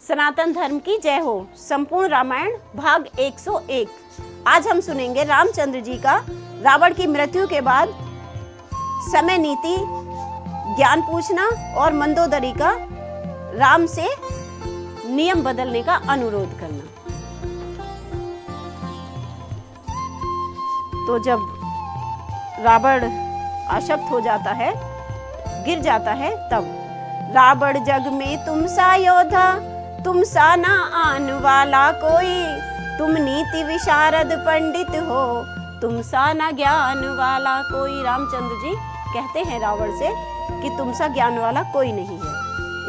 सनातन धर्म की जय हो। संपूर्ण रामायण भाग 101। आज हम सुनेंगे रामचंद्र जी का रावण की मृत्यु के बाद समय नीति, ज्ञान पूछना और मंदोदरी का राम से नियम बदलने का अनुरोध करना। तो जब रावण अशक्त हो जाता है, गिर जाता है, तब रावण जग में तुम सा योद्धा, तुम सा ना आन वाला कोई, तुम नीति विशारद पंडित हो, तुम सा ना ज्ञान वाला कोई। रामचंद्र जी कहते हैं रावण से कि तुम सा ज्ञान वाला कोई नहीं है,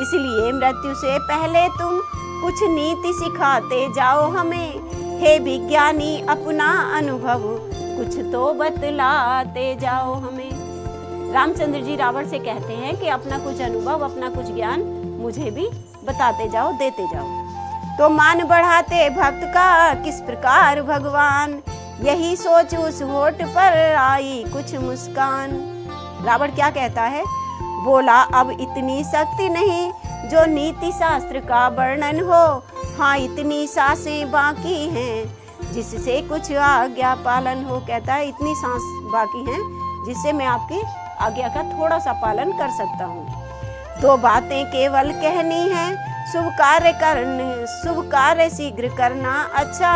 इसलिए मृत्यु से पहले तुम कुछ नीति सिखाते जाओ हमें। हे विज्ञानी अपना अनुभव कुछ तो बतलाते जाओ हमें। रामचंद्र जी रावण से कहते हैं कि अपना कुछ अनुभव, अपना कुछ ज्ञान मुझे भी बताते जाओ, देते जाओ। तो मान बढ़ाते भक्त का किस प्रकार भगवान, यही सोच उस होठ पर आई कुछ मुस्कान। रावण क्या कहता है? बोला अब इतनी शक्ति नहीं जो नीति शास्त्र का वर्णन हो, हाँ इतनी सांसें बाकी हैं जिससे कुछ आज्ञा पालन हो। कहता है इतनी सांस बाकी हैं जिससे मैं आपकी आज्ञा का थोड़ा सा पालन कर सकता हूँ। दो बातें केवल कहनी है, शुभ कार्य शीघ्र करना अच्छा।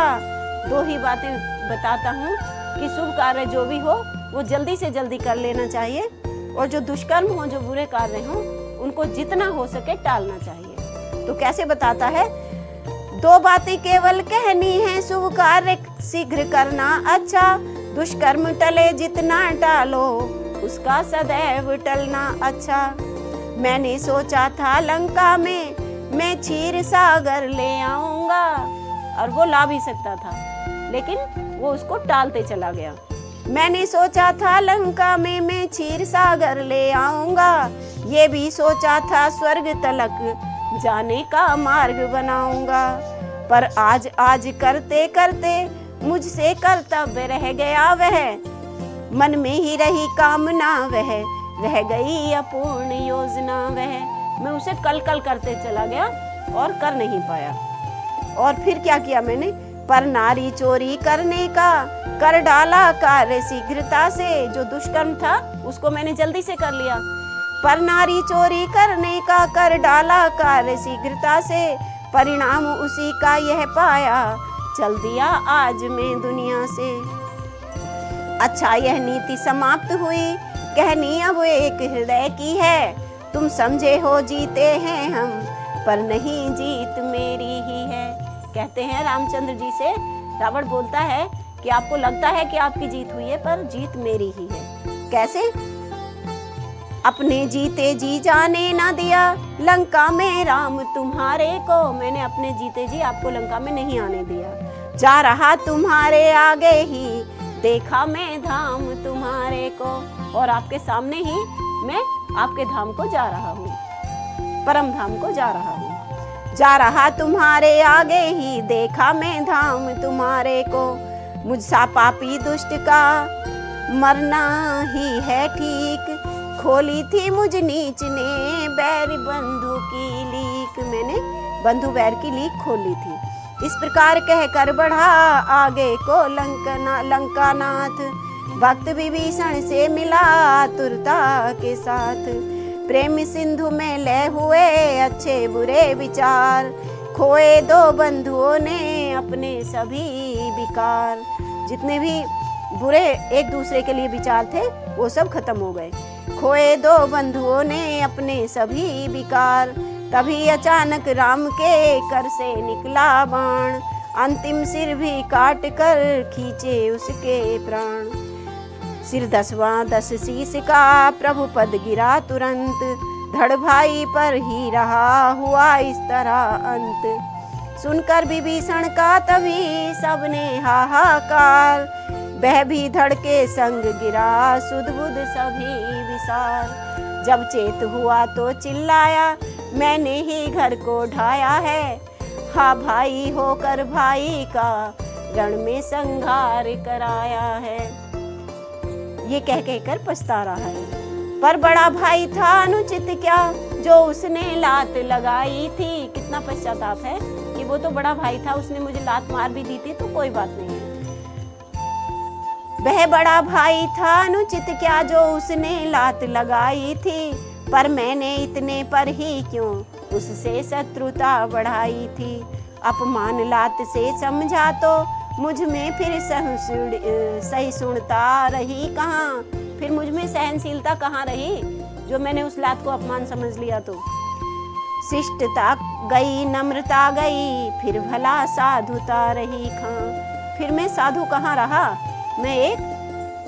दो ही बातें बताता हूँ कि शुभ कार्य जो भी हो वो जल्दी से जल्दी कर लेना चाहिए, और जो दुष्कर्म हो, जो बुरे कार्य हो, उनको जितना हो सके टालना चाहिए। तो कैसे बताता है? दो बातें केवल कहनी है, शुभ कार्य शीघ्र करना अच्छा। दुष्कर्म टले जितना टालो उसका सदैव टलना अच्छा। मैंने सोचा था लंका में मैं क्षीर सागर ले आऊंगा, और वो ला भी सकता था लेकिन वो उसको टालते चला गया। मैंने सोचा था लंका में मैं क्षीर सागर ले आऊंगा, ये भी सोचा था स्वर्ग तलक जाने का मार्ग बनाऊंगा। पर आज करते करते मुझसे कर्तव्य रह गया, वह मन में ही रही कामना, वह रह गई अपूर्ण योजना। वह मैं उसे कल करते चला गया और कर नहीं पाया। और फिर क्या किया मैंने? पर नारी चोरी करने का कर डाला कार्य शीघ्रता से। जो दुष्कर्म था उसको मैंने जल्दी से कर लिया। पर नारी चोरी करने का कर डाला कार्य शीघ्रता से, परिणाम उसी का यह पाया, चल दिया आज मैं दुनिया से। अच्छा यह नीति समाप्त हुई, कहनी अब एक हृदय की है। तुम समझे हो जीते हैं हम, पर नहीं जीत मेरी ही है। कहते हैं रामचंद्र जी से, रावण बोलता है कि आपको लगता है कि आपकी जीत हुई है, पर जीत मेरी ही है। कैसे? अपने जीते जी जाने ना दिया लंका में राम तुम्हारे को। मैंने अपने जीते जी आपको लंका में नहीं आने दिया। जा रहा तुम्हारे आगे ही देखा मैं धाम तुम्हारे को, और आपके सामने ही मैं आपके धाम को जा रहा हूँ, परम धाम को जा रहा हूँ। जा रहा तुम्हारे आगे ही देखा मैं धाम तुम्हारे को। मुझसा पापी दुष्ट का मरना ही है ठीक, खोली थी मुझ नीच ने बैर बंधु की लीक। मैंने बंधु बैर की लीक खोली थी। इस प्रकार कहकर बढ़ा आगे को लंकानाथ, भक्त विभीषण से मिला आतुरता के साथ। प्रेम सिंधु में लय हुए अच्छे बुरे विचार, खोए दो बंधुओं ने अपने सभी विकार। जितने भी बुरे एक दूसरे के लिए विचार थे वो सब खत्म हो गए। खोए दो बंधुओं ने अपने सभी विकार। तभी अचानक राम के कर से निकला बाण, अंतिम सिर भी काट कर खींचे उसके प्राण। सिर 10वां शीश का प्रभु पद गिरा तुरंत, धड़ भाई पर ही रहा हुआ इस तरह अंत। सुनकर विभीषण का तभी सबने हाहाकार, वह भी धड़ के संग गिरा सुध बुध सभी विसार। जब चेत हुआ तो चिल्लाया, मैंने ही घर को ढाया है, हा भाई होकर भाई का रण में संहार कराया है। ये कह कहकर पछता रहा है। पर बड़ा भाई था अनुचित क्या, जो उसने लात लगाई थी। कितना पश्चाताप है कि वो तो बड़ा भाई था, उसने मुझे लात मार भी दी थी तो कोई बात नहीं है। वह बड़ा भाई था अनुचित क्या जो उसने लात लगाई थी, पर मैंने इतने पर ही क्यों उससे शत्रुता बढ़ाई थी। अपमान लात से समझा तो मुझ में फिर सहिष्णुता रही कहाँ, फिर मुझ में सहनशीलता कहाँ रही जो मैंने उस लात को अपमान समझ लिया। तो शिष्टता गई, नम्रता गई, फिर भला साधुता रही कहाँ, फिर मैं साधु कहाँ रहा, मैं एक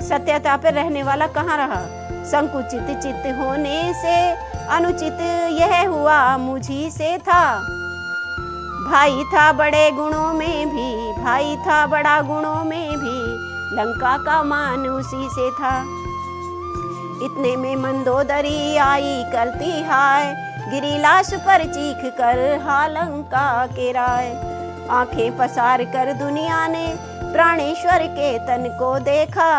सत्यता पर रहने वाला कहाँ रहा। संकुचित चित्त होने से अनुचित यह हुआ मुझी से था। भाई था बड़े गुणों में भी, भाई था बड़ा गुणों में भी, लंका का मान उसी से था। इतने में मंदोदरी आई करती हाय, गिरी लाश पर चीख कर हा लंका के राय। आंखें पसार कर दुनिया ने प्राणेश्वर के तन को देखा,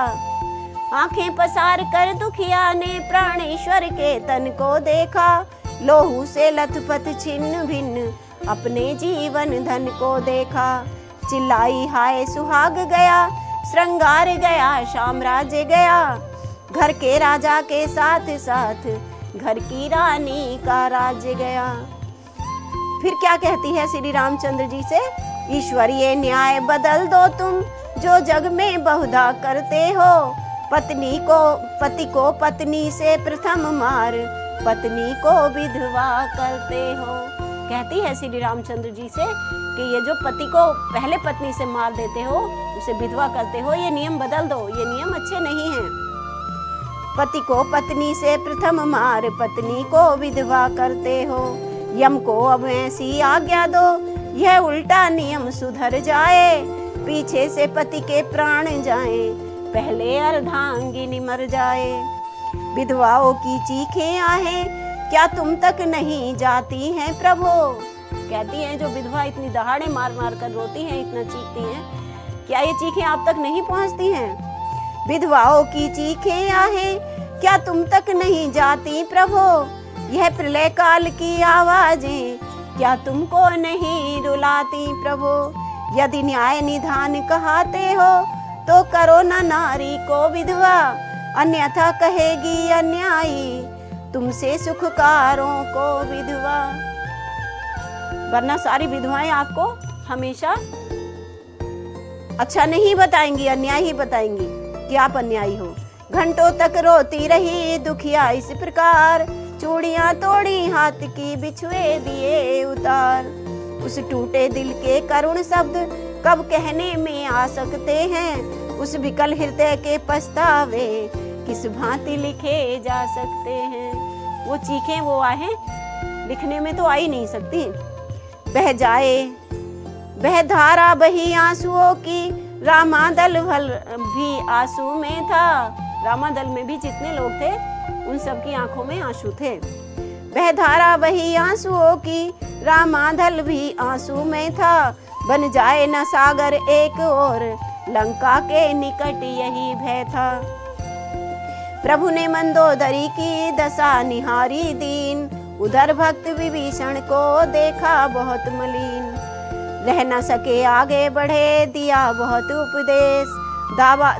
आंखें पसार कर दुखिया ने प्राणेश्वर के तन को देखा। लोहू से लथपथ छिन्न भिन्न अपने जीवन धन को देखा। चिल्लाई हाय सुहाग गया, श्रृंगार गया, साम्राज्य गया, घर के राजा के साथ साथ घर की रानी का राज्य गया। फिर क्या कहती है श्री रामचंद्र जी से, ईश्वरीय न्याय बदल दो तुम जो जग में बहुधा करते हो। पति को पत्नी से प्रथम मार, पत्नी को विधवा करते हो। कहती है श्री रामचंद्र जी से कि ये जो पति को पहले पत्नी से मार देते हो, उसे विधवा करते हो, ये नियम बदल दो, ये नियम अच्छे नहीं हैं। पति को पत्नी से प्रथम मार, पत्नी को विधवा करते हो। यम को अब ऐसी आज्ञा दो, यह उल्टा नियम सुधर जाए। पीछे से पति के प्राण जाएं, पहले अर्धांगिनी मर जाए। विधवाओं की चीखें आहें क्या तुम तक नहीं जाती हैं प्रभु। कहती हैं जो विधवा इतनी दहाड़े मार मार कर रोती हैं, इतना चीखती हैं, क्या ये चीखें आप तक नहीं पहुंचती हैं। विधवाओं की चीखें आहें क्या तुम तक नहीं जाती प्रभु। यह प्रलय काल की आवाजें क्या तुमको नहीं रुलाती प्रभु। यदि न्याय निधान कहते हो तो करो न नारी को विधवा, अन्यथा कहेगी अन्यायी तुमसे सुखकारों को विधवा। वरना सारी विधवाएं आपको हमेशा अच्छा नहीं बताएंगी, अन्याय ही बताएंगी कि आप अन्यायी हो। घंटों तक रोती रही दुखिया इस प्रकार, चूड़ियां तोड़ी हाथ की बिछुए दिए उतार। उस टूटे दिल के करुण शब्द कब कहने में आ सकते हैं, उस विकल हृदय के पछतावे किस भांति लिखे जा सकते हैं। वो चीखें वो आहें लिखने में तो आ ही नहीं सकती। बह जाए बह धारा बही आंसुओं की, रामादल भल भी आंसू में था। रामादल में भी जितने लोग थे उन सबकी आंखों में आंसू थे। बह धारा बही आंसुओं की, रामादल भी आंसू में था। बन जाए न सागर एक और, लंका के निकट यही भय था। प्रभु ने मंदोदरी की दशा निहारी दीन, उधर भक्त विभीषण को देखा बहुत मलिन। रह न सके आगे बढ़े दिया बहुत उपदेश,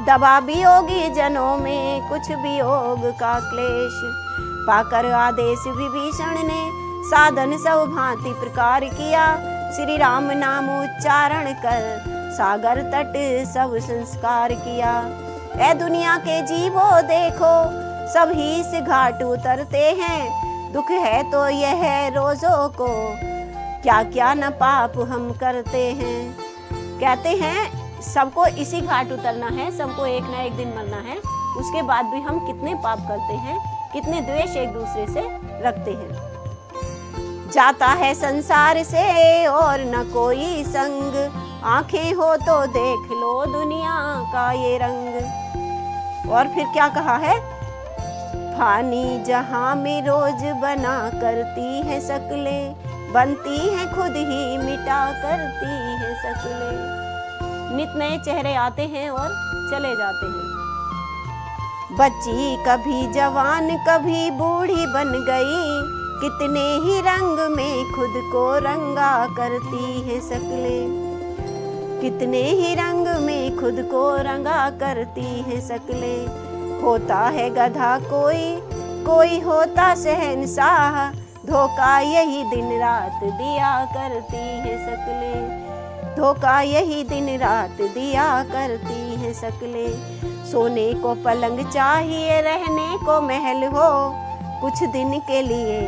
दबा वियोगी जनों में कुछ वियोग का क्लेश। पाकर आदेश विभीषण ने साधन सब भांति प्रकार किया, श्री राम नाम उच्चारण कर सागर तट सब संस्कार किया। ए दुनिया के जीवो देखो सभी इस घाट उतरते हैं, दुख है तो यह है रोजों को क्या क्या न पाप हम करते हैं। कहते हैं सबको इसी घाट उतरना है, सबको एक ना एक दिन मरना है, उसके बाद भी हम कितने पाप करते हैं, कितने द्वेष एक दूसरे से रखते हैं। जाता है संसार से और न कोई संग, आंखें हो तो देख लो दुनिया का ये रंग। और फिर क्या कहा है, फानी जहां में रोज बना करती है शक्लें, बनती है खुद ही मिटा करती है शक्लें। नित नए चेहरे आते हैं और चले जाते हैं। बच्ची कभी जवान कभी बूढ़ी बन गई, कितने ही रंग में खुद को रंगा करती है शक्लें, कितने ही रंग में खुद को रंगा करती है शक्लें। होता है गधा कोई, कोई होता शहंशाह, धोखा यही दिन रात दिया करती है शक्लें, धोखा यही दिन रात दिया करती है शक्लें। सोने को पलंग चाहिए, रहने को महल हो, कुछ दिन के लिए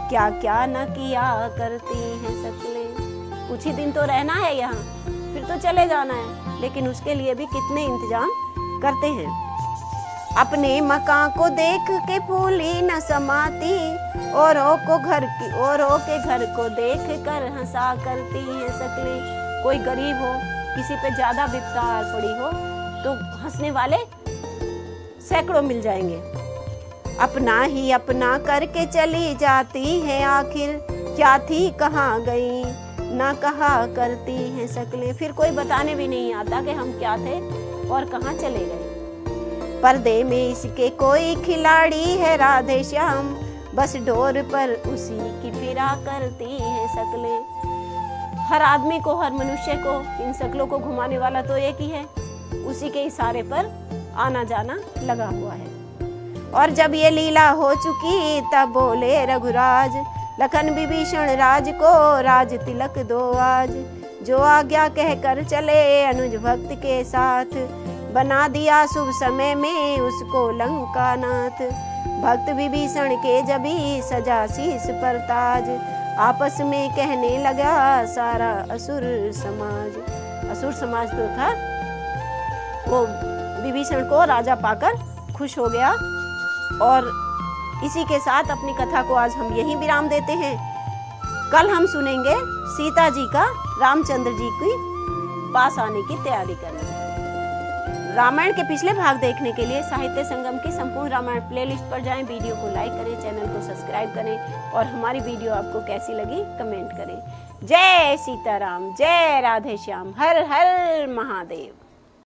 क्या क्या न किया करती हैं शक्लें। कुछ ही दिन तो रहना है यहाँ, फिर तो चले जाना है, लेकिन उसके लिए भी कितने इंतजाम करते हैं। अपने मकान को देख के फूली न समाती, औरों के घर को देख कर हंसा करती हैं शक्लें। कोई गरीब हो, किसी पे ज्यादा विपदा पड़ी हो, तो हंसने वाले सैकड़ों मिल जाएंगे। अपना ही अपना करके चली जाती है आखिर, क्या थी कहाँ गई ना कहा करती हैं शक्लें। फिर कोई बताने भी नहीं आता कि हम क्या थे और कहाँ चले गए। पर्दे में इसके कोई खिलाड़ी है राधे श्याम, बस डोर पर उसी की फिरा करती हैं शक्लें। हर आदमी को, हर मनुष्य को इन शक्लों को घुमाने वाला तो एक ही है, उसी के इशारे पर आना जाना लगा हुआ है। और जब ये लीला हो चुकी तब बोले रघुराज, लखन विभीषण राज को राज तिलक दो आज। जो आज्ञा कह कर चले अनुज भक्त के साथ, बना दिया शुभ समय में उसको लंका नाथ। भक्त विभीषण के जबी सजा शीस पर ताज, आपस में कहने लगा सारा असुर समाज। असुर समाज तो था, वो विभीषण को राजा पाकर खुश हो गया। और इसी के साथ अपनी कथा को आज हम यहीं विराम देते हैं। कल हम सुनेंगे सीता जी का रामचंद्र जी की पास आने की तैयारी करना। रामायण के पिछले भाग देखने के लिए साहित्य संगम की संपूर्ण रामायण प्लेलिस्ट पर जाएं, वीडियो को लाइक करें, चैनल को सब्सक्राइब करें और हमारी वीडियो आपको कैसी लगी कमेंट करें। जय सीताराम, जय राधे श्याम, हर हर महादेव।